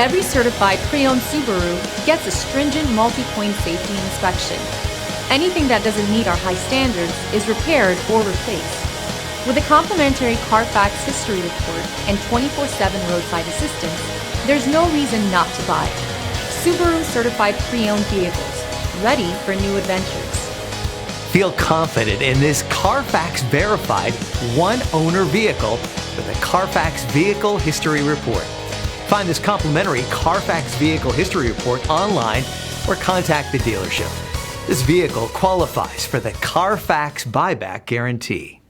Every certified pre-owned Subaru gets a stringent multi-point safety inspection. Anything that doesn't meet our high standards is repaired or replaced. With a complimentary Carfax history report and 24/7 roadside assistance, there's no reason not to buy. Subaru certified pre-owned vehicles, ready for new adventures. Feel confident in this Carfax verified one-owner vehicle with a Carfax Vehicle History Report. Find this complimentary Carfax Vehicle History Report online or contact the dealership. This vehicle qualifies for the Carfax Buyback Guarantee.